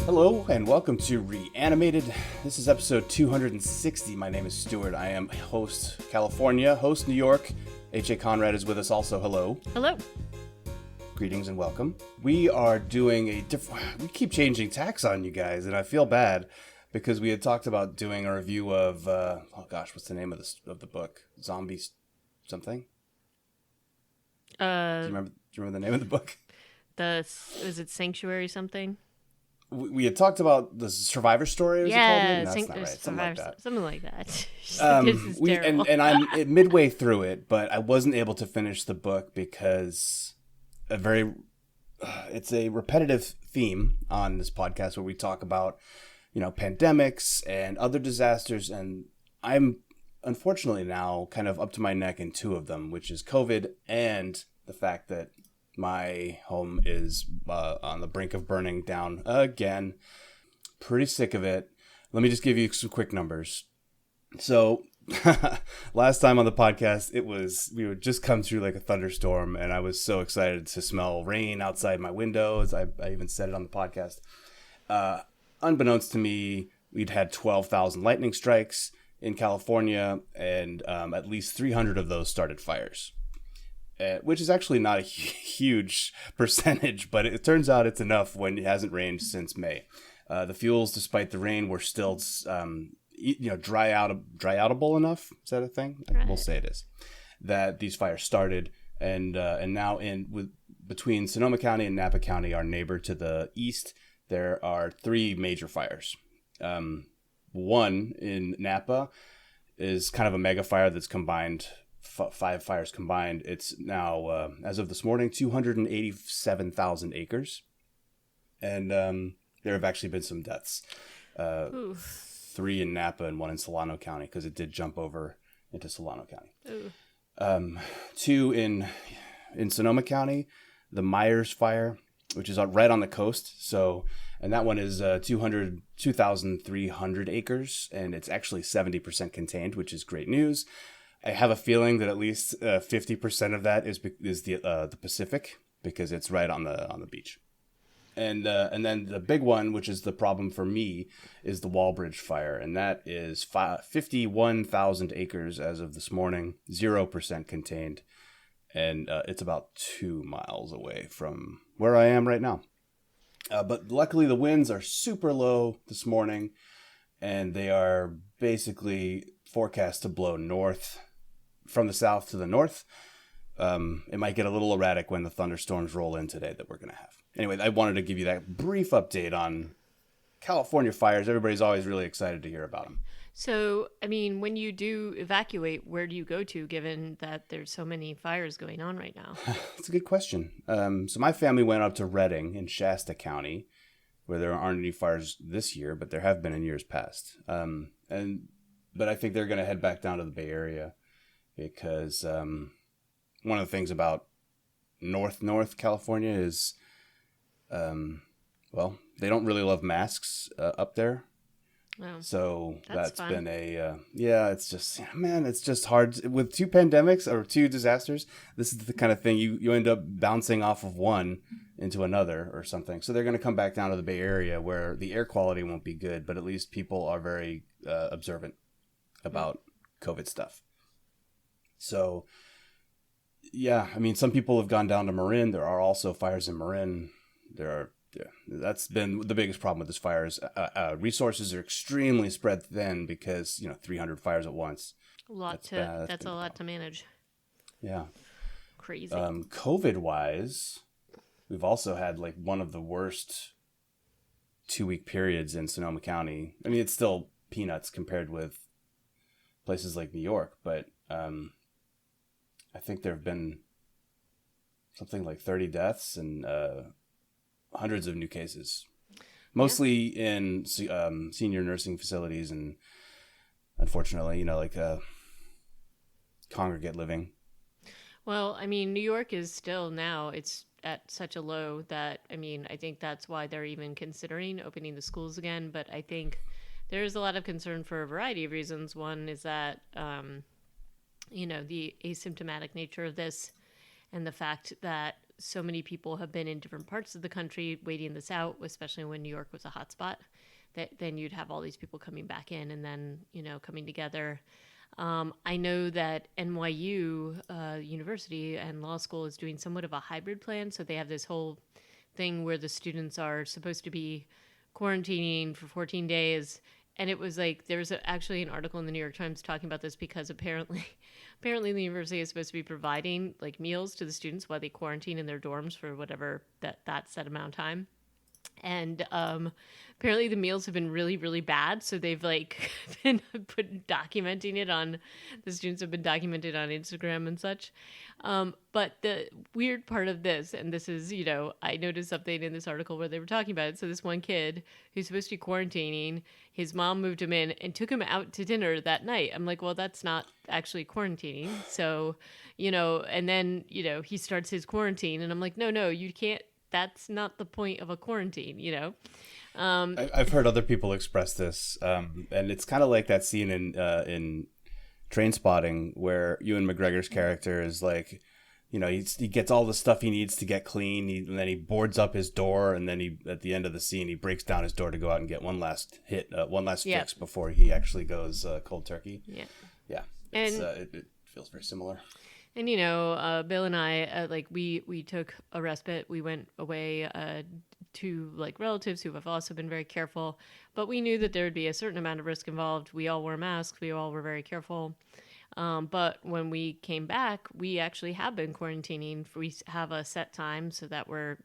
Hello and welcome to Reanimated. This is episode 260. My name is Stuart. I am host California, host New York. H.A. Conrad is with us also. Hello. Hello. Greetings and welcome. We are doing a different... We keep changing tacks on you guys, and I feel bad because we had talked about doing a review of... what's the name of the book? Zombies something? Do you remember the name of the book? Is it Sanctuary something? We had talked about the Survivor Story. Was it called? No, that's not right. Something like that. This is terrible. And I'm midway through it, but I wasn't able to finish the book because it's a repetitive theme on this podcast where we talk about, pandemics and other disasters, and I'm unfortunately now kind of up to my neck in two of them, which is COVID and the fact that my home is on the brink of burning down again. Pretty sick of it. Let me just give you some quick numbers. So last time on the podcast, we would just come through like a thunderstorm, and I was so excited to smell rain outside my windows. I even said it on the podcast. Unbeknownst to me, we'd had 12,000 lightning strikes in California, and at least 300 of those started fires. Which is actually not a huge percentage, but it turns out it's enough when it hasn't rained since May. The fuels, despite the rain, were still, dry outable enough. Is that a thing? Right. We'll say it is. That these fires started, and now between Sonoma County and Napa County, our neighbor to the east, there are three major fires. One in Napa is kind of a mega fire that's combined. 5 fires combined. It's now, as of this morning, 287,000 acres. And there have actually been some deaths. 3 in Napa and 1 in Solano County, because it did jump over into Solano County. 2 in Sonoma County, the Myers Fire, which is right on the coast. And that one is 2,300 acres, and it's actually 70% contained, which is great news. I have a feeling that at least 50% of that is the Pacific, because it's right on the beach. And then the big one, which is the problem for me, is the Walbridge Fire, and that is 51,000 acres as of this morning, 0% contained, and it's about 2 miles away from where I am right now. But luckily the winds are super low this morning, and they are basically forecast to blow north from the south to the north. It might get a little erratic when the thunderstorms roll in today that we're going to have. Anyway, I wanted to give you that brief update on California fires. Everybody's always really excited to hear about them. So, when you do evacuate, where do you go to, given that there's so many fires going on right now? That's a good question. So my family went up to Redding in Shasta County, where there aren't any fires this year, but there have been in years past. But I think they're going to head back down to the Bay Area, because one of the things about North California is, they don't really love masks up there. Oh, so that's fun. been it's just hard. With 2 pandemics or 2 disasters, this is the kind of thing you end up bouncing off of one into another or something. So they're going to come back down to the Bay Area, where the air quality won't be good, but at least people are very observant about COVID stuff. So, some people have gone down to Marin. There are also fires in Marin. That's been the biggest problem with this fire is resources are extremely spread thin because, 300 fires at once. That's a lot to manage. Yeah. Crazy. COVID-wise, we've also had one of the worst 2-week periods in Sonoma County. It's still peanuts compared with places like New York, but I think there have been something like 30 deaths and hundreds of new cases, mostly in senior nursing facilities and, unfortunately, congregate living. Well, New York is still now, it's at such a low that, I think that's why they're even considering opening the schools again. But I think there's a lot of concern for a variety of reasons. One is that, the asymptomatic nature of this and the fact that so many people have been in different parts of the country waiting this out, especially when New York was a hotspot, that then you'd have all these people coming back in and then, coming together. I know that NYU University and law school is doing somewhat of a hybrid plan. So they have this whole thing where the students are supposed to be quarantining for 14 days. And it was like, there was actually an article in the New York Times talking about this because apparently the university is supposed to be providing like meals to the students while they quarantine in their dorms for whatever that set amount of time. And apparently the meals have been really, really bad. So they've like been documenting it on, the students have been documented on Instagram and such. But the weird part of this, and this is, I noticed something in this article where they were talking about it. So this one kid who's supposed to be quarantining, his mom moved him in and took him out to dinner that night. I'm like, well, that's not actually quarantining. So, and then, he starts his quarantine and I'm like, no, you can't. That's not the point of a quarantine, I've heard other people express this, and it's kind of like that scene in Trainspotting where Ewan McGregor's character is like, he gets all the stuff he needs to get clean, and then he boards up his door, and then at the end of the scene, he breaks down his door to go out and get one last fix before he actually goes cold turkey. Yeah. And it feels very similar. And, Bill and I, we took a respite. We went away to, relatives who have also been very careful. But we knew that there would be a certain amount of risk involved. We all wore masks. We all were very careful. But when we came back, we actually have been quarantining. We have a set time so that we're,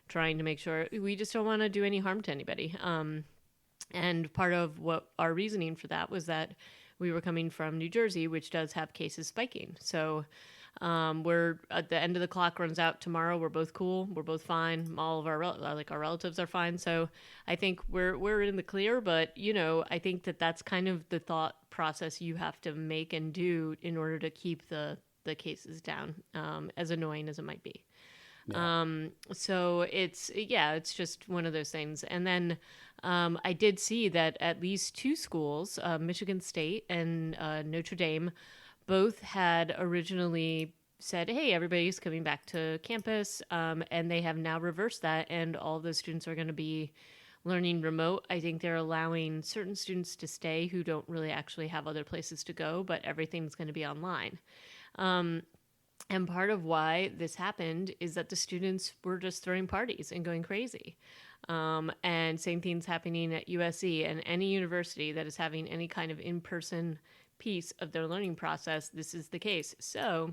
trying to make sure we just don't want to do any harm to anybody. And part of what our reasoning for that was that we were coming from New Jersey, which does have cases spiking. So we're at the end of the clock runs out tomorrow. We're both cool. We're both fine. All of our relatives are fine. So I think we're in the clear. But I think that's kind of the thought process you have to make and do in order to keep the cases down, as annoying as it might be. Yeah. So it's just one of those things. And then I did see that at least two schools, Michigan State and Notre Dame, both had originally said, hey, everybody's coming back to campus, and they have now reversed that, and all the students are going to be learning remote. I think they're allowing certain students to stay who don't really actually have other places to go, but everything's going to be online. And part of why this happened is that the students were just throwing parties and going crazy. And same thing's happening at USC and any university that is having any kind of in-person piece of their learning process. This is the case. So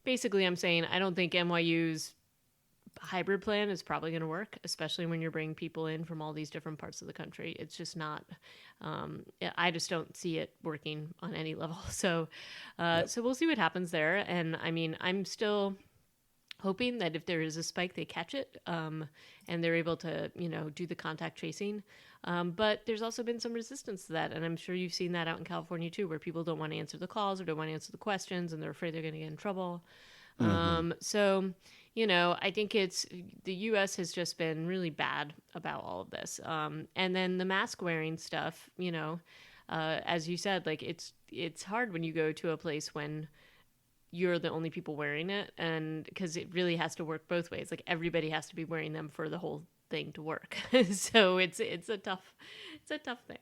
basically I'm saying I don't think NYU's hybrid plan is probably going to work, especially when you're bringing people in from all these different parts of the country. It's just not, I just don't see it working on any level. So, So we'll see what happens there. And I mean, I'm still hoping that if there is a spike, they catch it, and they're able to, do the contact tracing. But there's also been some resistance to that. And I'm sure you've seen that out in California too, where people don't want to answer the calls or don't want to answer the questions and they're afraid they're going to get in trouble. Mm-hmm. So, I think the U.S. has just been really bad about all of this. And then the mask wearing stuff, as you said, it's hard when you go to a place when you're the only people wearing it, and because it really has to work both ways. Like everybody has to be wearing them for the whole thing to work. So it's a tough thing.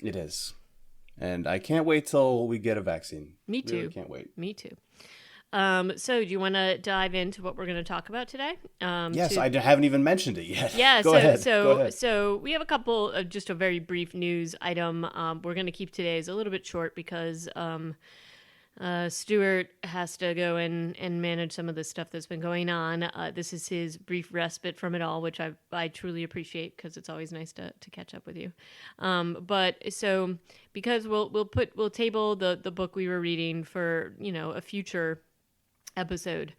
It is. And I can't wait till we get a vaccine. Me too. Really can't wait. Me too. So do you want to dive into what we're going to talk about today? Yes, I haven't even mentioned it yet. Yeah. Go ahead. So we have a couple of just a very brief news item. We're going to keep today's a little bit short because Stuart has to go and manage some of the stuff that's been going on. This is his brief respite from it all, which I truly appreciate because it's always nice to catch up with you. But so because we'll table the book we were reading for a future episode.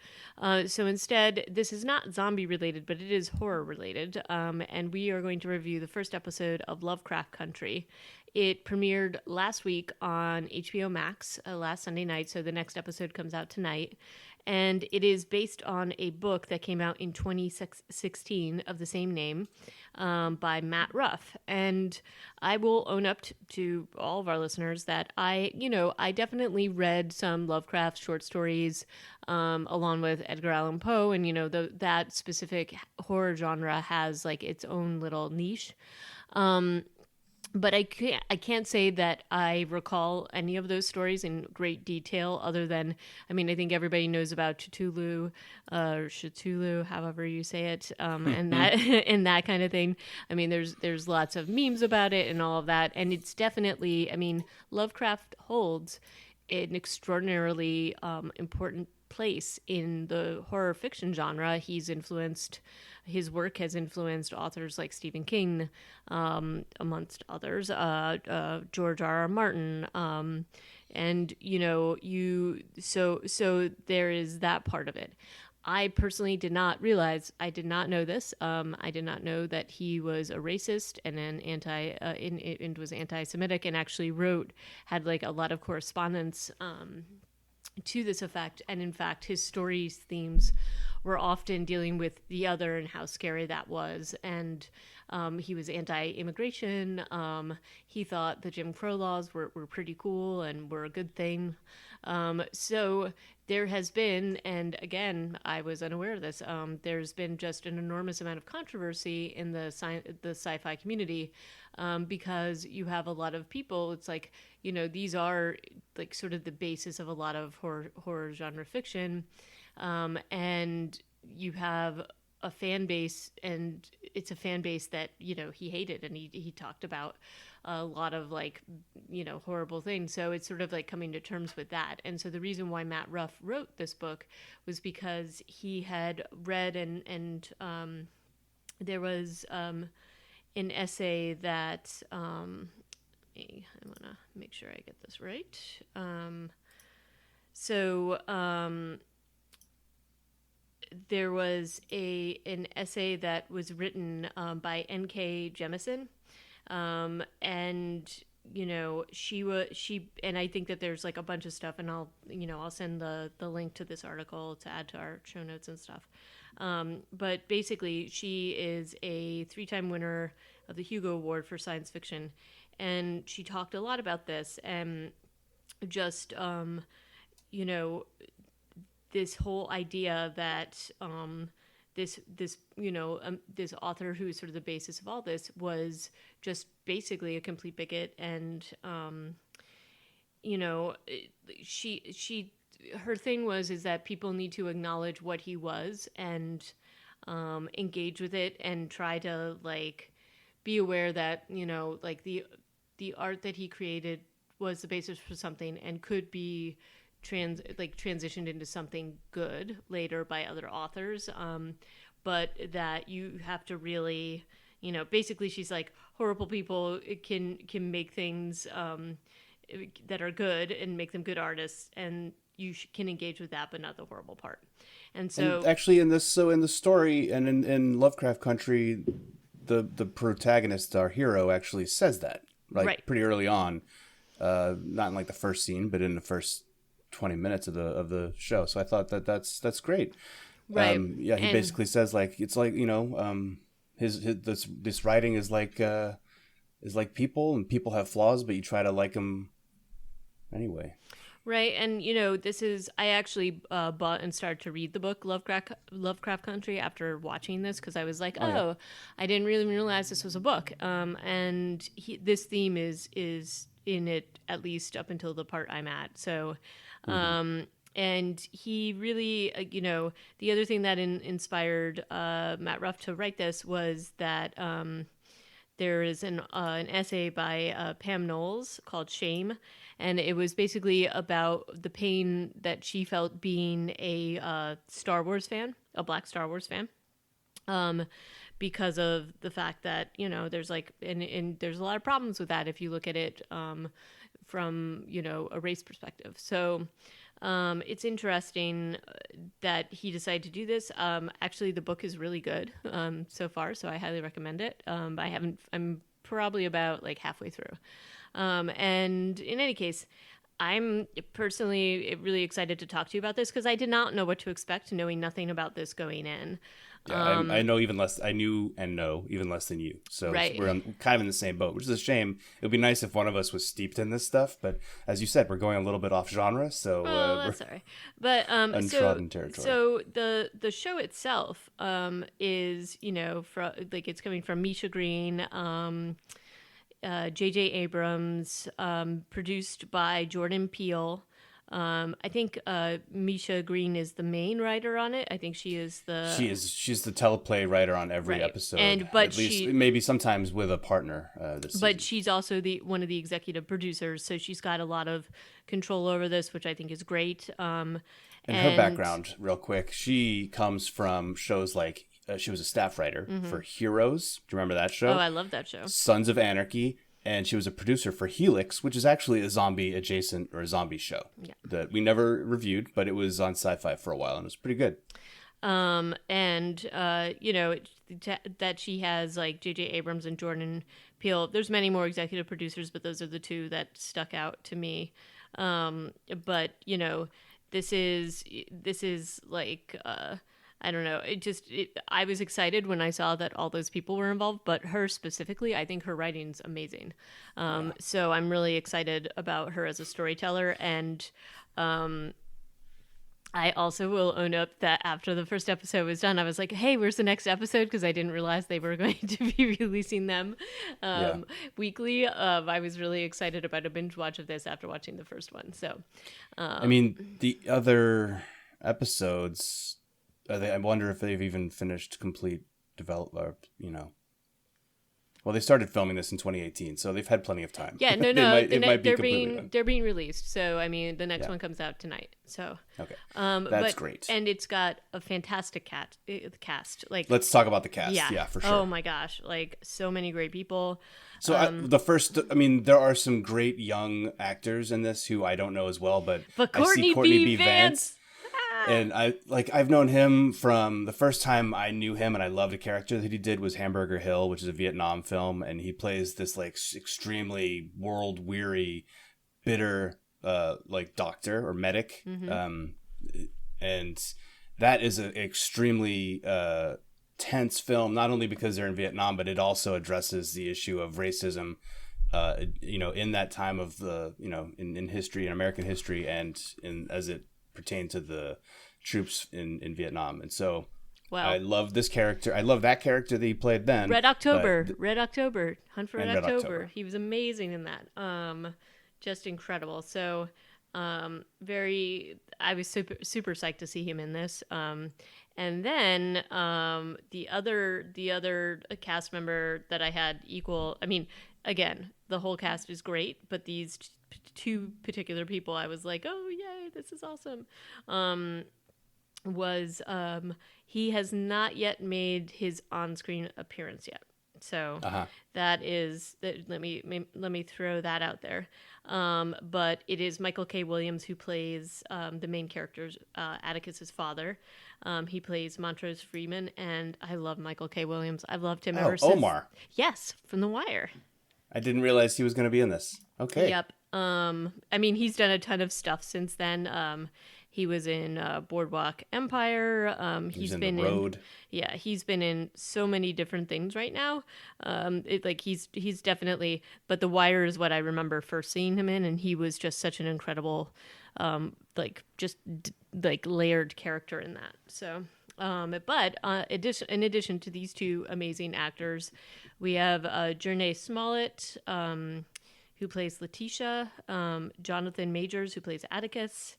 So instead, this is not zombie related, but it is horror related. And we are going to review the first episode of Lovecraft Country. It premiered last week on HBO Max, last Sunday night, so the next episode comes out tonight. and it is based on a book that came out in 2016 of the same name by Matt Ruff. And I will own up to all of our listeners that I definitely read some Lovecraft short stories along with Edgar Allan Poe, and that specific horror genre has like its own little niche. But I can't say that I recall any of those stories in great detail, other than, I mean, I think everybody knows about Cthulhu, or Cthulhu, however you say it, and that and that kind of thing. I mean, there's lots of memes about it and all of that, and it's definitely, I mean, Lovecraft holds an extraordinarily important place in the horror fiction genre. His work has influenced authors like Stephen King, amongst others, George R. R. Martin, and so there is that part of it. I personally did not know this. I did not know that he was a racist and an was anti-Semitic, and actually had like a lot of correspondence to this effect. And in fact, his stories themes were often dealing with the other and how scary that was. And he was anti-immigration. He thought the Jim Crow laws were pretty cool and were a good thing. So there has been, and again, I was unaware of this, there's been just an enormous amount of controversy in the sci-fi community, because you have a lot of people, it's like, these are like sort of the basis of a lot of horror genre fiction. And you have a fan base, and it's a fan base that, he hated, and he talked about a lot of like, horrible things. So it's sort of like coming to terms with that. And so the reason why Matt Ruff wrote this book was because he had read and there was an essay that I want to make sure I get this right. There was an essay that was written by N.K. Jemisin, and she and I think that there's like a bunch of stuff, and I'll send the link to this article to add to our show notes and stuff. But basically, she is a 3-time winner of the Hugo Award for science fiction, and she talked a lot about this, and just this whole idea that this author, who is sort of the basis of all this, was just basically a complete bigot, and her thing is that people need to acknowledge what he was and engage with it, and try to like be aware that like the art that he created was the basis for something and could be transitioned into something good later by other authors, but that you have to really, basically she's like, horrible people can make things that are good and make them good artists, and you can engage with that, but not the horrible part. And so, and actually, in the story and in Lovecraft Country, the protagonist, our hero, actually says that right. Pretty early on, not in like the first scene, but in the first 20 minutes of the show. So I thought that's great. Right. He basically says like, it's like, this writing is like people, and people have flaws, but you try to like them anyway. Right. And, I actually bought and started to read the book Lovecraft Country after watching this, because I was like, I didn't really realize this was a book. And this theme is in it, at least up until the part I'm at. So, and he really, the other thing that inspired Matt Ruff to write this was that there is an essay by Pam Knowles called Shame, and it was basically about the pain that she felt being a Star Wars fan, a Black Star Wars fan, because of the fact that, there's like, and there's a lot of problems with that if you look at it from, a race perspective. So it's interesting that he decided to do this. Actually, the book is really good so far, so I highly recommend it. I'm probably about like halfway through. And in any case, I'm personally really excited to talk to you about this because I did not know what to expect, knowing nothing about this going in. Yeah, I know even less. I knew and know even less than you. So Right. we're kind of in the same boat, which is a shame. It would be nice if one of us was steeped in this stuff. But as you said, we're going a little bit off genre. So Well, we're that's all right. But untrodden territory. So the show itself is it's coming from Misha Green, J.J. Abrams, produced by Jordan Peele. I think Misha Green is the main writer on it. I think she is the she's the teleplay writer on every Right. episode, But at least she- maybe sometimes with a partner. This season. But she's also one of the executive producers, so she's got a lot of control over this, which I think is great. And her background, real quick, she comes from shows like she was a staff writer for Heroes. Do you remember that show? Oh, I love that show. Sons of Anarchy. And she was a producer for Helix, which is actually a zombie adjacent or a zombie show that we never reviewed, but it was on Sci-Fi for a while and it was pretty good. That she has like J.J. Abrams and Jordan Peele. There's many more executive producers, but those are the two that stuck out to me. But this is like. I don't know. I was excited when I saw that all those people were involved, but her specifically, I think her writing's amazing. So I'm really excited about her as a storyteller. And I also will own up that after the first episode was done, I was like, hey, where's the next episode? Because I didn't realize they were going to be releasing them weekly. I was really excited about a binge watch of this after watching the first one. So, I mean, the other episodes... I wonder if they've even finished complete development, Well, they started filming this in 2018, so they've had plenty of time. Yeah, no, they're being released. So, I mean, the next one comes out tonight. So, okay, that's great. And it's got a fantastic cast. Like, let's talk about the cast. Yeah, for sure. Oh my gosh, like so many great people. So there are some great young actors in this who I don't know as well, but Courtney B. Vance. And I've known him from the first time I knew him, and I loved a character that he did was Hamburger Hill, which is a Vietnam film, and he plays this like extremely world weary, bitter doctor or medic, and that is an extremely tense film. Not only because they're in Vietnam, but it also addresses the issue of racism. In that time of the in history, in American history, and as it pertained to the troops in Vietnam. And so I love this character. I love that character that he played then. Red October. Hunt for Red October. He was amazing in that. Just incredible. So I was super, super psyched to see him in this. And then the other cast member that I had again, the whole cast is great, but these two particular people I was like, oh yay, this is awesome. He has not yet made his on-screen appearance yet, so let me throw that out there. But it is Michael K. Williams who plays the main character, Atticus's father. He plays Montrose Freeman, and I love Michael K. Williams. I've loved him ever since. Omar. Yes, from The Wire. I didn't realize he was going to be in this. Okay. Yep. He's done a ton of stuff since then. He was in Boardwalk Empire. He's been in The Road. He's been in so many different things right now. He's definitely, but The Wire is what I remember first seeing him in, and he was just such an incredible, layered character in that. So, in addition to these two amazing actors, we have Jernay Smollett, who plays Letitia, Jonathan Majors, who plays Atticus.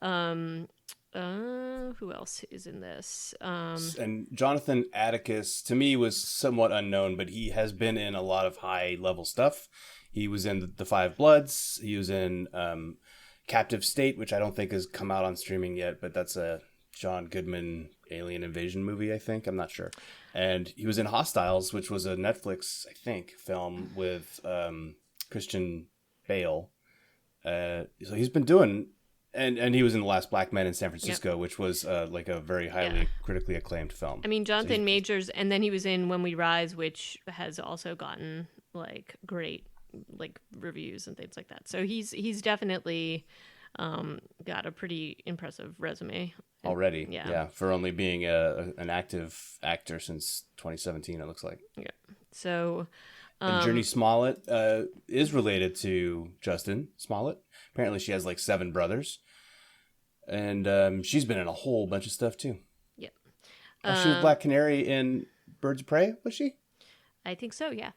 Who else is in this? And Jonathan Atticus, to me, was somewhat unknown, but he has been in a lot of high-level stuff. He was in The Five Bloods. He was in Captive State, which I don't think has come out on streaming yet, but that's a John Goodman alien invasion movie, I think. I'm not sure. And he was in Hostiles, which was a Netflix, I think, film with Christian Bale. So he's been doing... And he was in The Last Black Men in San Francisco, which was a very highly critically acclaimed film. I mean, Jonathan Majors, and then he was in When We Rise, which has also gotten great like reviews and things like that. So he's definitely got a pretty impressive resume already. Yeah. For only being an active actor since 2017, it looks like. Yeah. So and Journey Smollett is related to Justin Smollett. Apparently she has like 7 brothers. And she's been in a whole bunch of stuff too. Yep. She was Black Canary in Birds of Prey, was she? I think so, yeah.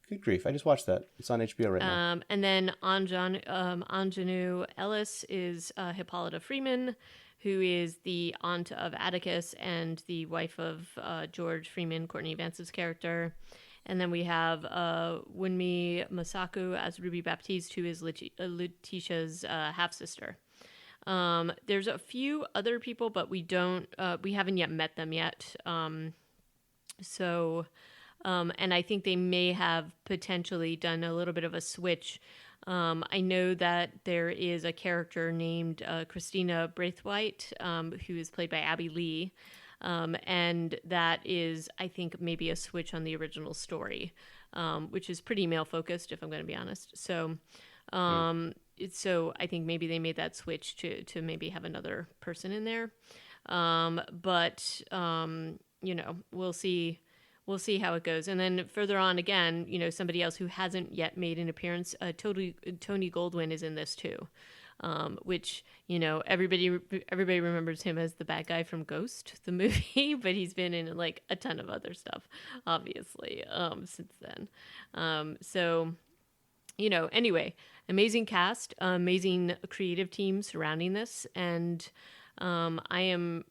Good grief. I just watched that. It's on HBO right now. And then Anjanou Ellis is Hippolyta Freeman, who is the aunt of Atticus and the wife of George Freeman, Courtney Vance's character. And then we have Wunmi Masaku as Ruby Baptiste, who is Letitia's half-sister. There's a few other people, but we haven't yet met them yet. And I think they may have potentially done a little bit of a switch. I know that there is a character named Christina Braithwaite, who is played by Abby Lee. And that is, I think, maybe a switch on the original story, which is pretty male-focused, if I'm going to be honest. So I think maybe they made that switch to maybe have another person in there. But we'll see. We'll see how it goes. And then further on, again, somebody else who hasn't yet made an appearance, Tony Goldwyn is in this too, which, everybody remembers him as the bad guy from Ghost, the movie, but he's been in like a ton of other stuff, obviously, since then. Anyway, amazing cast, amazing creative team surrounding this. And I am,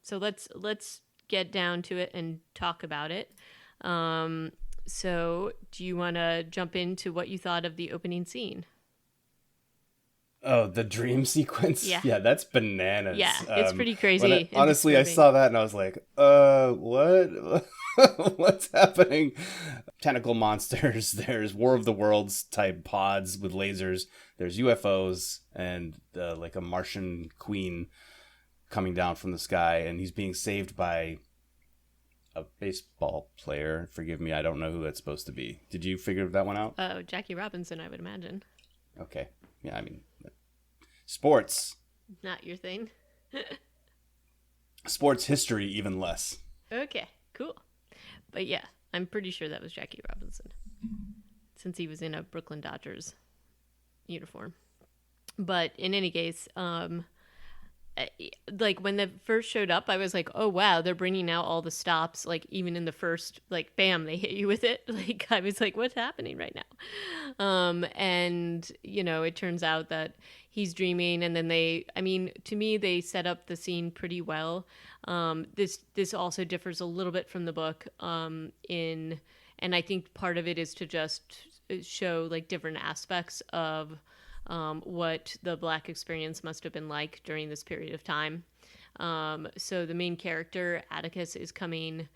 so let's get down to it and talk about it. So do you want to jump into what you thought of the opening scene? Oh, the dream sequence? Yeah, that's bananas. Yeah, it's pretty crazy. Honestly, I saw that and I was like, what? What's happening? Tentacle monsters, there's War of the Worlds type pods with lasers, there's UFOs, and like a Martian queen coming down from the sky, and he's being saved by a baseball player. Forgive me, I don't know who that's supposed to be. Did you figure that one out? Oh, Jackie Robinson, I would imagine. Okay. Yeah, I mean, sports. Not your thing. Sports history, even less. Okay, cool. But yeah, I'm pretty sure that was Jackie Robinson, since he was in a Brooklyn Dodgers uniform. But in any case, like when they first showed up, I was like, oh wow, they're bringing out all the stops, like even in the first, like bam, they hit you with it. Like I was like, what's happening right now? And it turns out that he's dreaming, and then to me they set up the scene pretty well. This also differs a little bit from the book, and I think part of it is to just show like different aspects of what the Black experience must have been like during this period of time. So the main character, Atticus, is coming.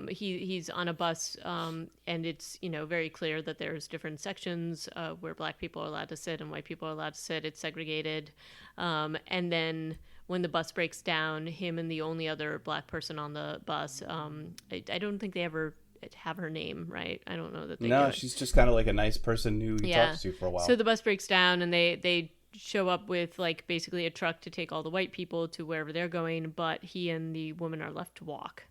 He's on a bus, and it's very clear that there's different sections where Black people are allowed to sit and white people are allowed to sit. It's segregated. And then when the bus breaks down, him and the only other Black person on the bus, I don't think they ever have her name, right? I don't know that they do it. She's just kind of like a nice person who he talks to for a while. So the bus breaks down, and they show up with like basically a truck to take all the white people to wherever they're going, but he and the woman are left to walk.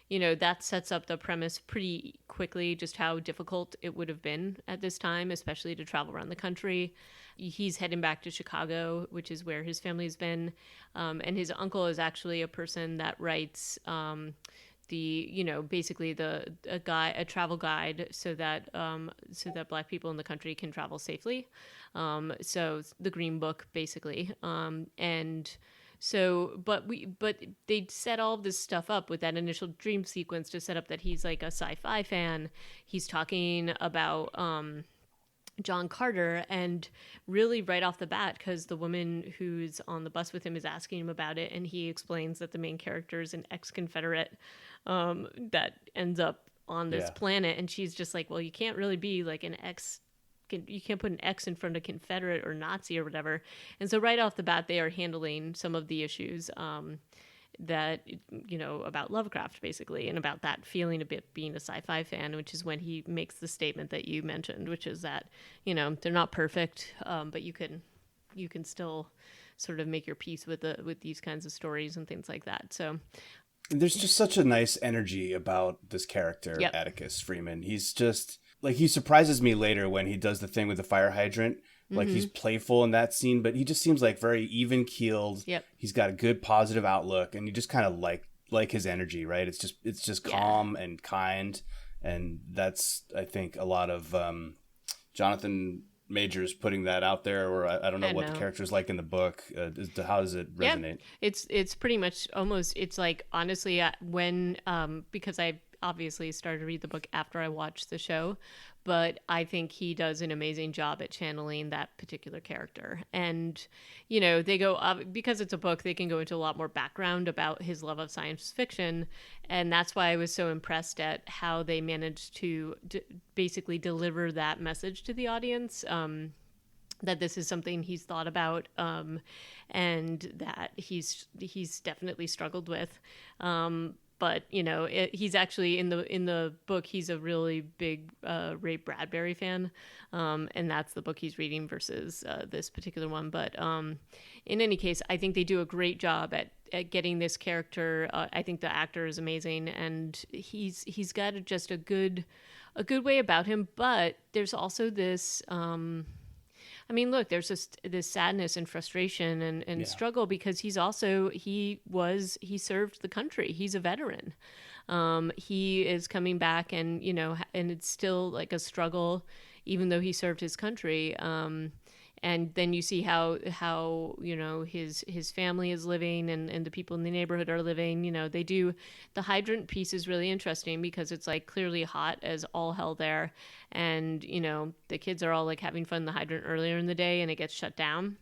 That sets up the premise pretty quickly, just how difficult it would have been at this time, especially to travel around the country. He's heading back to Chicago, which is where his family's been. And his uncle is actually a person that writes basically a travel guide so that Black people in the country can travel safely. So the Green Book, basically. But they set all of this stuff up with that initial dream sequence to set up that he's like a sci-fi fan. He's talking about John Carter, and really right off the bat, because the woman who's on the bus with him is asking him about it, and he explains that the main character is an ex-Confederate that ends up on this planet, and she's just like, well, you can't really be like you can't put an X in front of Confederate or Nazi or whatever. And so right off the bat, they are handling some of the issues. that, about Lovecraft basically, and about that feeling a bit being a sci-fi fan, which is when he makes the statement that you mentioned, which is that, they're not perfect, but you can still sort of make your peace with these kinds of stories and things like that. So there's just such a nice energy about this character, Yep. Atticus Freeman. He's just like, he surprises me later when he does the thing with the fire hydrant. Like, he's playful in that scene, but he just seems like very even keeled. Yep. He's got a good positive outlook, and you just kind of like his energy, right? It's just calm and kind, and that's, I think, a lot of Jonathan Majors putting that out there, or I don't know what the character's like in the book. How does it resonate? Yeah. It's pretty much almost, it's like, honestly, when because I obviously started to read the book after I watched the show, but I think he does an amazing job at channeling that particular character. And, they go, because it's a book, they can go into a lot more background about his love of science fiction. And that's why I was so impressed at how they managed to basically deliver that message to the audience. That this is something he's thought about, and that he's definitely struggled with. But he's actually in the book, he's a really big Ray Bradbury fan, and that's the book he's reading versus this particular one. But in any case, I think they do a great job at getting this character. I think the actor is amazing, and he's got just a good way about him. But there's also this. Look, there's this sadness and frustration and struggle, because he served the country. He's a veteran. He is coming back, and it's still like a struggle, even though he served his country. And then you see how his family is living, and the people in the neighborhood are living. They do, the hydrant piece is really interesting, because it's like clearly hot as all hell there, and the kids are all like having fun in the hydrant earlier in the day, and it gets shut down.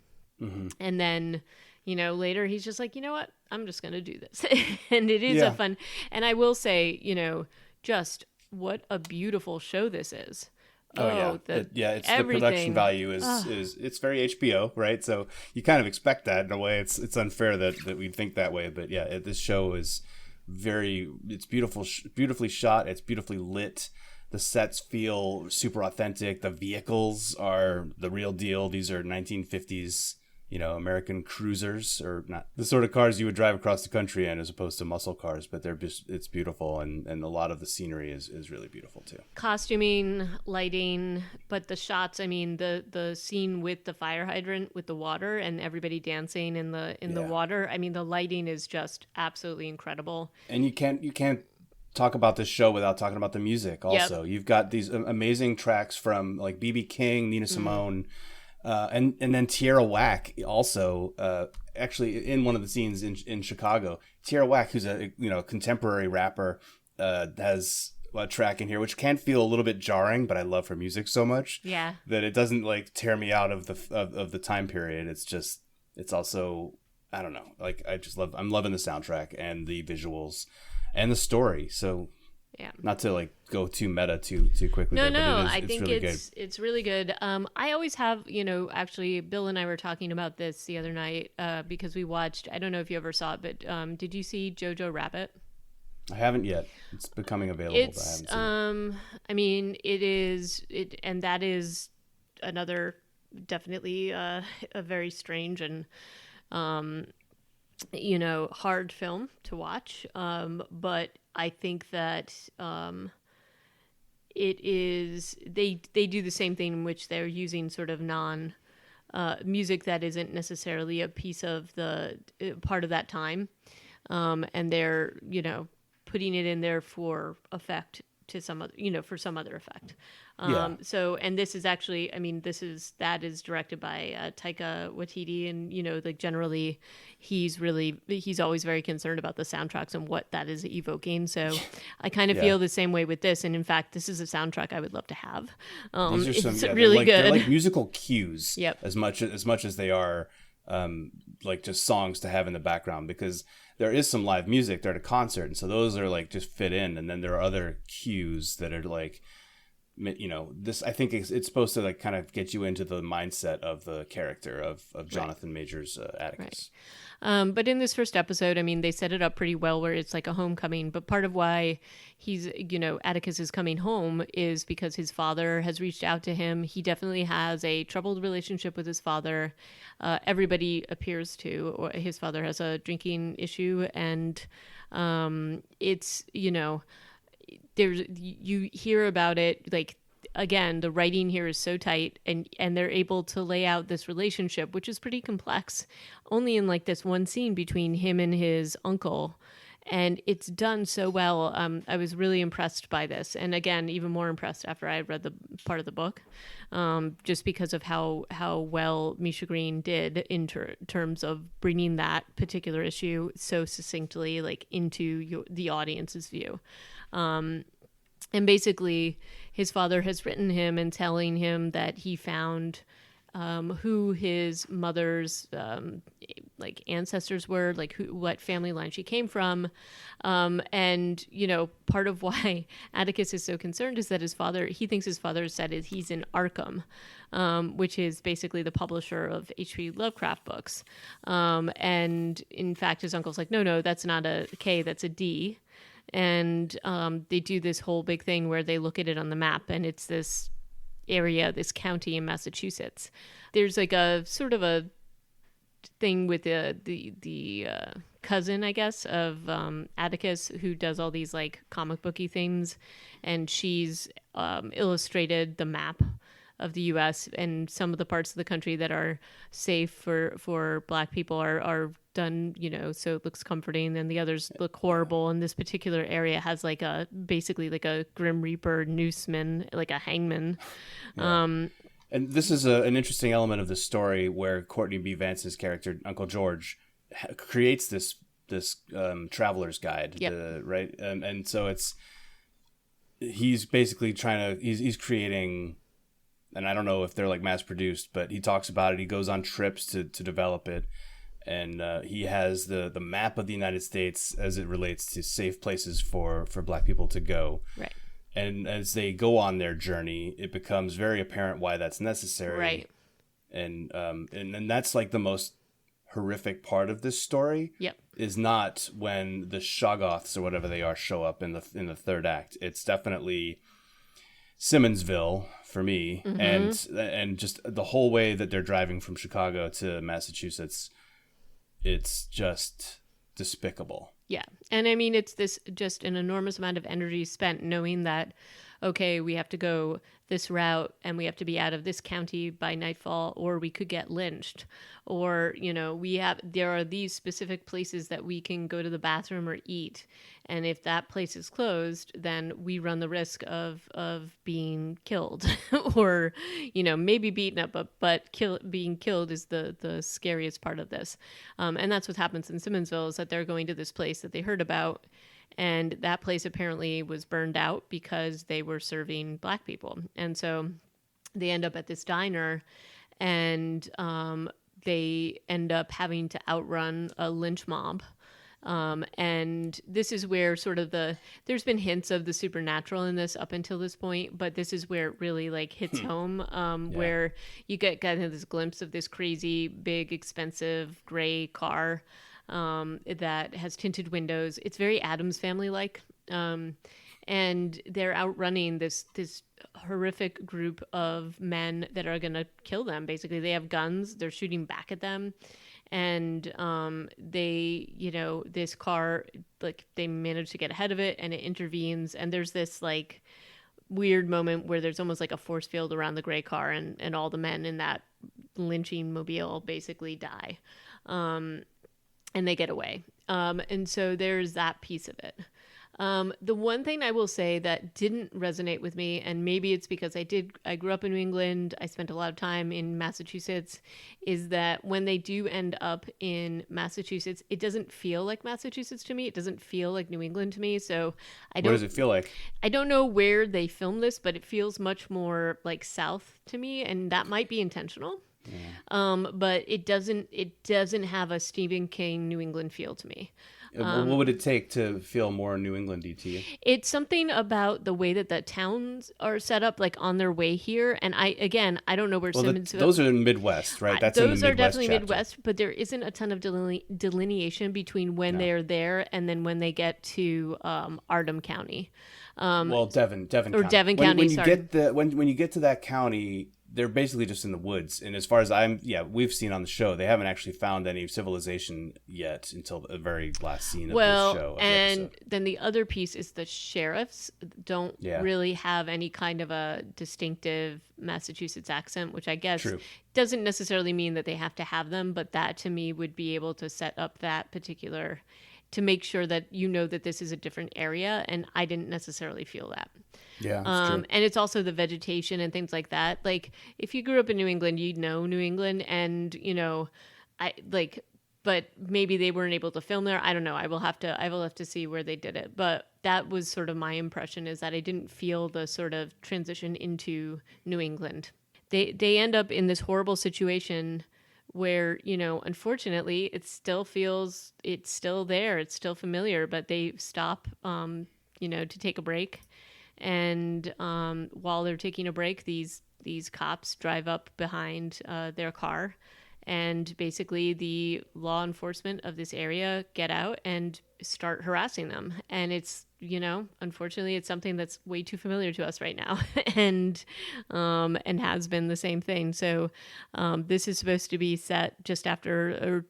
And then later he's just like, what, I'm just gonna do this. And it is a fun, and I will say, just what a beautiful show this is. It's everything. The production value is it's very HBO, right? So you kind of expect that in a way. It's unfair that we think that way, but this show is it's beautifully shot. It's beautifully lit. The sets feel super authentic. The vehicles are the real deal. These are 1950s, American cruisers, or not the sort of cars you would drive across the country in, as opposed to muscle cars, but it's beautiful, and a lot of the scenery is really beautiful too. Costuming, lighting, but the shots, the scene with the fire hydrant with the water and everybody dancing in the water, the lighting is just absolutely incredible. And you can't talk about this show without talking about the music also. You've got these amazing tracks from like B.B. King, Nina Simone, and then Tierra Whack also, actually in one of the scenes in Chicago. Tierra Whack, who's a contemporary rapper, has a track in here which can feel a little bit jarring, but I love her music so much that it doesn't like tear me out of the time period. It's also, I don't know, like I'm loving the soundtrack and the visuals and the story. So not to like go too meta too quickly. No, but I think really it's really good. I always have, actually Bill and I were talking about this the other night, because we watched, I don't know if you ever saw it, but did you see Jojo Rabbit? I haven't yet. It's becoming available, but I haven't seen it. And that is another definitely a very strange and hard film to watch. But I think that it is, they do the same thing in which they're using sort of music that isn't necessarily a piece of the part of that time, and they're putting it in there for effect, to some other, for some other effect. So, and this is actually, that is directed by Taika Waititi, and generally he's always very concerned about the soundtracks and what that is evoking. So I kind of feel the same way with this. And in fact, this is a soundtrack I would love to have. These are it's really good. They're like musical cues, yep. as much as they are like just songs to have in the background, because there is some live music. They're at a concert, and so those are like just fit in, and then there are other cues that are like this, I think it's supposed to like kind of get you into the mindset of the character of Jonathan Majors Atticus. Right. But in this first episode, I mean, they set it up pretty well where it's like a homecoming. But part of why Atticus is coming home is because his father has reached out to him. He definitely has a troubled relationship with his father. Everybody appears to, or his father has a drinking issue. And it's, you hear about it, like, again, the writing here is so tight, and they're able to lay out this relationship, which is pretty complex, only in like this one scene between him and his uncle. And it's done so well. I was really impressed by this. And again, even more impressed after I read the part of the book, just because of how well Misha Green did in terms of bringing that particular issue so succinctly, like, into the audience's view. And basically, his father has written him and telling him that he found who his mother's like ancestors were, like what family line she came from, and part of why Atticus is so concerned is that he thinks his father said he's in Arkham, which is basically the publisher of H.P. Lovecraft books, and in fact his uncle's like, no, that's not a K, that's a D. And they do this whole big thing where they look at it on the map, and it's this area, this county in Massachusetts. There's like a sort of a thing with the cousin, I guess, of Atticus, who does all these like comic booky things, and she's illustrated the map of the U.S. and some of the parts of the country that are safe for Black people are done, so it looks comforting, and the others look horrible. And this particular area has basically like a Grim Reaper nooseman, like a hangman. Yeah. And this is an interesting element of the story where Courtney B. Vance's character, Uncle George, creates this traveler's guide, yep. Right? And so he's basically he's creating, and I don't know if they're like mass produced, but he talks about it. He goes on trips to develop it. And he has the map of the United States as it relates to safe places for Black people to go. Right. And as they go on their journey, it becomes very apparent why that's necessary. Right. And that's like the most horrific part of this story. Yep. Is not when the Shoggoths or whatever they are show up in the third act. It's definitely Simmonsville for me, mm-hmm. and just the whole way that they're driving from Chicago to Massachusetts. It's just despicable. Yeah. And I mean, it's this just an enormous amount of energy spent knowing that, okay, we have to go this route and we have to be out of this county by nightfall, or we could get lynched, or, there are these specific places that we can go to the bathroom or eat. And if that place is closed, then we run the risk of being killed or, maybe beaten up, but being killed is the scariest part of this. And that's what happens in Simmonsville, is that they're going to this place that they heard about. And that place apparently was burned out because they were serving Black people. And so they end up at this diner, and they end up having to outrun a lynch mob. And this is where sort of there's been hints of the supernatural in this up until this point, but this is where it really like hits home, where you get kind of this glimpse of this crazy, big, expensive gray car that has tinted windows. It's very Addams Family-like. And they're outrunning this horrific group of men that are going to kill them. Basically, they have guns. They're shooting back at them. And this car, like, they manage to get ahead of it, and it intervenes. And there's this like weird moment where there's almost like a force field around the gray car, and all the men in that lynching mobile basically die. And they get away. And so there's that piece of it. The one thing I will say that didn't resonate with me, and maybe it's because I grew up in New England, I spent a lot of time in Massachusetts, is that when they do end up in Massachusetts, it doesn't feel like Massachusetts to me. It doesn't feel like New England to me. So what does it feel like? I don't know where they filmed this, but it feels much more like South to me, and that might be intentional. Yeah. But it doesn't have a Stephen King New England feel to me. What would it take to feel more New England-y to you? It's something about the way that the towns are set up, like on their way here. And I don't know where Well, Simmonsville. those are in Midwest, right? That's in the Those Midwest are definitely chapter. Midwest, but there isn't a ton of delineation between when they're there and then when they get to Ardham County. Well, Devon or County. Devon when, County, when you sorry. get when you get to that county, they're basically just in the woods. And as far as we've seen on the show, they haven't actually found any civilization yet until the very last scene of the show. And then the other piece is the sheriffs don't really have any kind of a distinctive Massachusetts accent, which I guess doesn't necessarily mean that they have to have them, but that to me would be able to set up that particular, to make sure that you know that this is a different area, and I didn't necessarily feel that. Yeah, and it's also the vegetation and things like that. Like if you grew up in New England, you'd know New England, and but maybe they weren't able to film there. I don't know. I will have to see where they did it. But that was sort of my impression, is that I didn't feel the sort of transition into New England. They end up in this horrible situation where, unfortunately, it's still there, it's still familiar, but they stop, to take a break. And while they're taking a break, these cops drive up behind their car, and basically the law enforcement of this area get out and start harassing them. And it's, unfortunately, it's something that's way too familiar to us right now, and has been the same thing. So this is supposed to be set just after,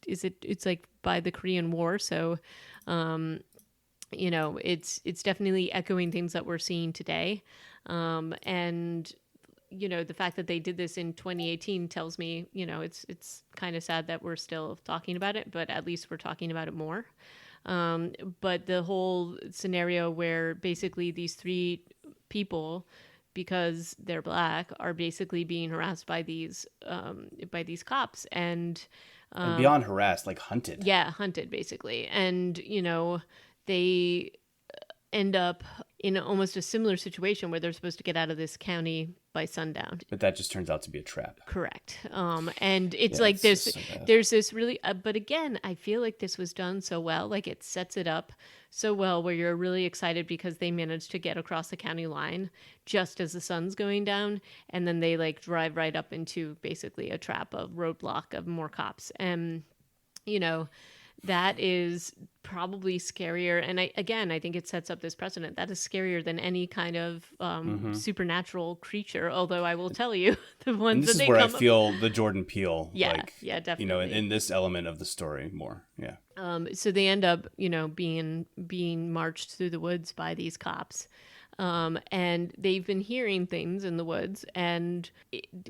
it's like by the Korean War. So it's definitely echoing things that we're seeing today. And the fact that they did this in 2018 tells me, it's kind of sad that we're still talking about it, but at least we're talking about it more. But the whole scenario where basically these three people, because they're black, are basically being harassed by these cops, and beyond harassed, like hunted. Yeah, hunted basically. And they end up in almost a similar situation where they're supposed to get out of this county by sundown. But that just turns out to be a trap. Correct. And it's like there's this really, but again, I feel like this was done so well. Like it sets it up so well where you're really excited because they managed to get across the county line just as the sun's going down. And then they like drive right up into basically a trap, of roadblock of more cops. And, that is probably scarier. And I think it sets up this precedent. That is scarier than any kind of supernatural creature. Although I will tell you, the ones and this that is they where come I feel the Jordan Peele, definitely. in this element of the story more. Yeah. So they end up, being marched through the woods by these cops. And they've been hearing things in the woods, and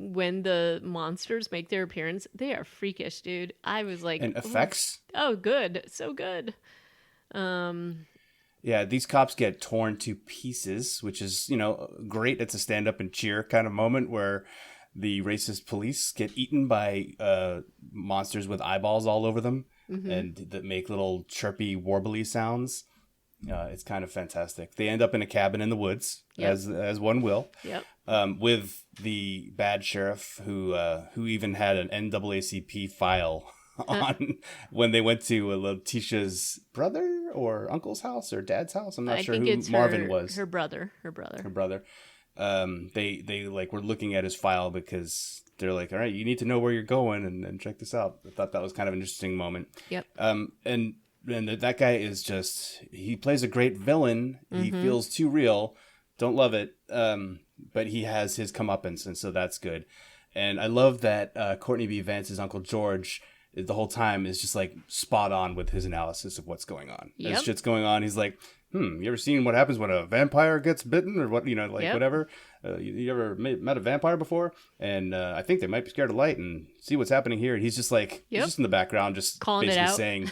when the monsters make their appearance, they are freakish, dude. I was like, and effects. Oh, good, so good. Yeah, these cops get torn to pieces, which is great. It's a stand up and cheer kind of moment where the racist police get eaten by monsters with eyeballs all over them, and that make little chirpy, warbly sounds. It's kind of fantastic. They end up in a cabin in the woods, as one will. Yep. With the bad sheriff who even had an NAACP file on when they went to Letitia's brother or uncle's house or dad's house. I'm not sure who Marvin was. Her brother. They like were looking at his file because they're like, all right, you need to know where you're going and check this out. I thought that was kind of an interesting moment. Yep. And that guy is he plays a great villain. He feels too real. Don't love it. But he has his comeuppance, and so that's good. And I love that Courtney B. Vance's Uncle George the whole time is just like spot on with his analysis of what's going on. Yep. As shit's going on, he's like, you ever seen what happens when a vampire gets bitten or what, whatever? You ever met a vampire before? And I think they might be scared of light and see what's happening here. And he's just like, he's just in the background, just calling basically it out. saying,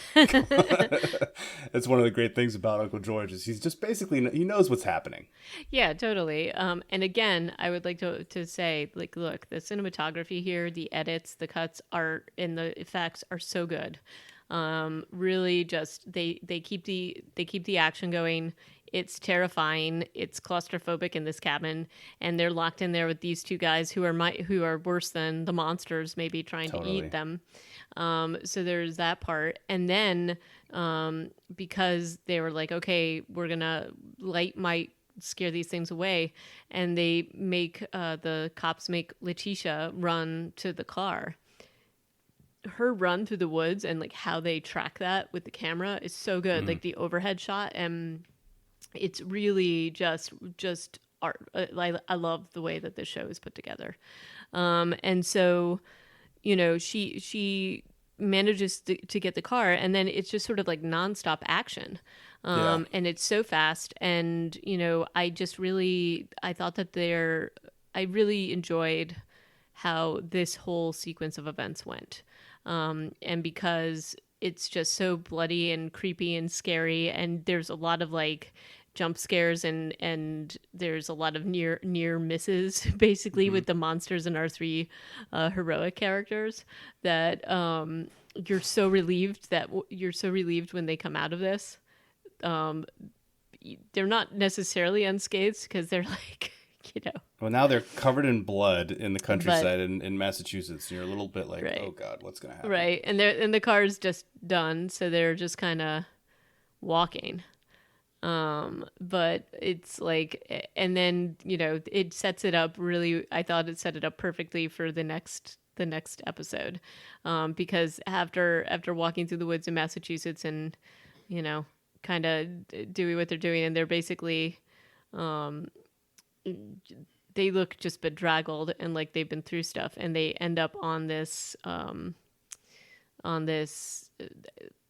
that's one of the great things about Uncle George is he's just basically, he knows what's happening. Yeah, totally. And again, I would like to say, like, look, the cinematography here, the edits, the cuts are, and the effects are so good. Really just they keep the action going. It's terrifying. It's claustrophobic in this cabin, and they're locked in there with these two guys who are worse than the monsters, maybe trying to eat them. So there's that part, and then because they were like, okay, we're gonna light might scare these things away, and they make the cops make Letitia run to the car. Her run through the woods and like how they track that with the camera is so good. Like the overhead shot, and it's really just art. I love the way that this show is put together. And so, she manages to get the car, and then it's just sort of like nonstop action. And it's so fast. And, I thought that I really enjoyed how this whole sequence of events went. And because it's just so bloody and creepy and scary, and there's a lot of like jump scares and there's a lot of near misses basically with the monsters and our three heroic characters, that you're so relieved when they come out of this. They're not necessarily unscathed because they're like, Well, now they're covered in blood in the countryside in Massachusetts. And you're a little bit like, right. Oh God, what's going to happen? Right. And the car's just done. So they're just kind of walking. But it's like, and then, it sets it up really, I thought it set it up perfectly for the next episode. Because after walking through the woods in Massachusetts and, kind of doing what they're doing, and they're basically, they look just bedraggled and like they've been through stuff, and they end up on this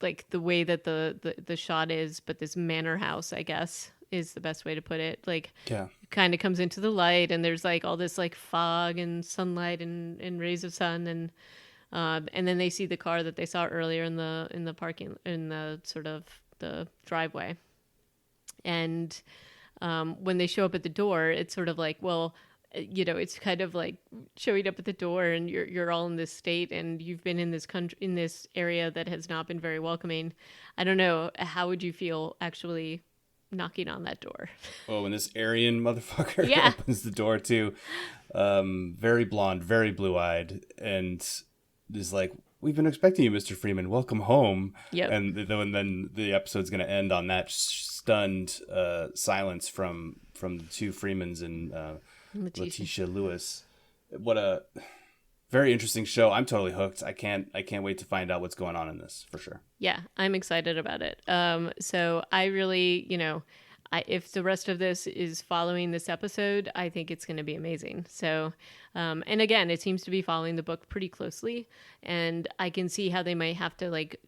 like the way that the shot is, but this manor house, I guess, is the best way to put it. Like, kind of comes into the light, and there's like all this like fog and sunlight and rays of sun, and then they see the car that they saw earlier in the parking, in the sort of the driveway, and when they show up at the door, it's sort of like, well, it's kind of like showing up at the door, and you're all in this state, and you've been in this country, in this area that has not been very welcoming. I don't know, how would you feel actually knocking on that door? Oh, when this Aryan motherfucker opens the door too, very blonde, very blue-eyed, and is like, "We've been expecting you, Mr. Freeman. Welcome home." Yep. And then the episode's going to end on that stunned silence from the two Freemans and Letitia Lewis. What a very interesting show. I'm totally hooked. I can't wait to find out what's going on in this, for sure. Yeah, I'm excited about it. So I really, if the rest of this is following this episode, I think it's going to be amazing. So, and again, it seems to be following the book pretty closely, and I can see how they might have to like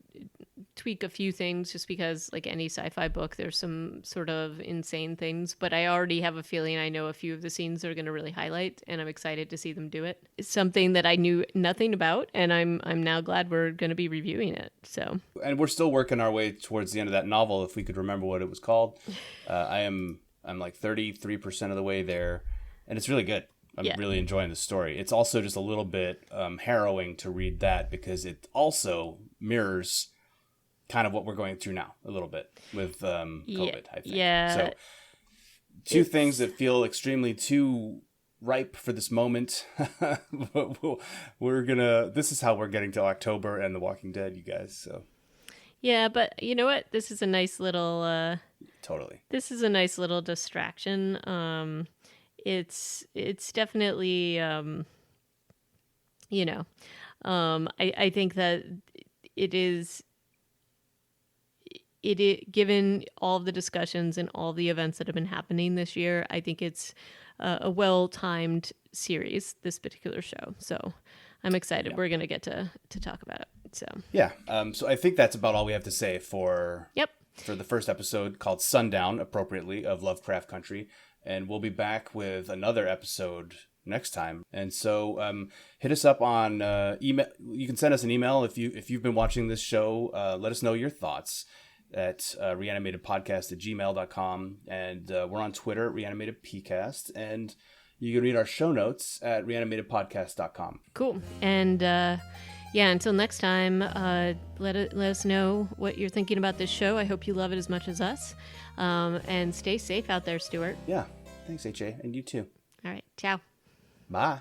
tweak a few things, just because like any sci-fi book, there's some sort of insane things, but I already have a feeling I know a few of the scenes they're going to really highlight, and I'm excited to see them do it. It's something that I knew nothing about, and I'm now glad we're going to be reviewing it. So, and we're still working our way towards the end of that novel, if we could remember what it was called. I'm like 33% of the way there, and it's really good. I'm really enjoying the story. It's also just a little bit harrowing to read that, because it also mirrors kind of what we're going through now a little bit with COVID, I think. Yeah. So two things that feel extremely too ripe for this moment. This is how we're getting to October and The Walking Dead, you guys. So. Yeah, but you know what? This is a nice little... Totally. This is a nice little distraction. It's definitely, I think that it is, given all the discussions and all the events that have been happening this year, I think it's a well-timed series, this particular show. So I'm excited. Yeah. We're going to get to talk about it. So yeah. So I think that's about all we have to say for the first episode, called Sundown, appropriately, of Lovecraft Country. And we'll be back with another episode next time. And so hit us up on email. You can send us an email if you've been watching this show. Let us know your thoughts at reanimatedpodcast@gmail.com. And we're on Twitter at reanimatedpcast. And you can read our show notes at reanimatedpodcast.com. Cool. And Yeah, until next time, let us know what you're thinking about this show. I hope you love it as much as us. And stay safe out there, Stuart. Yeah. Thanks, HA. And you too. All right. Ciao. Bye.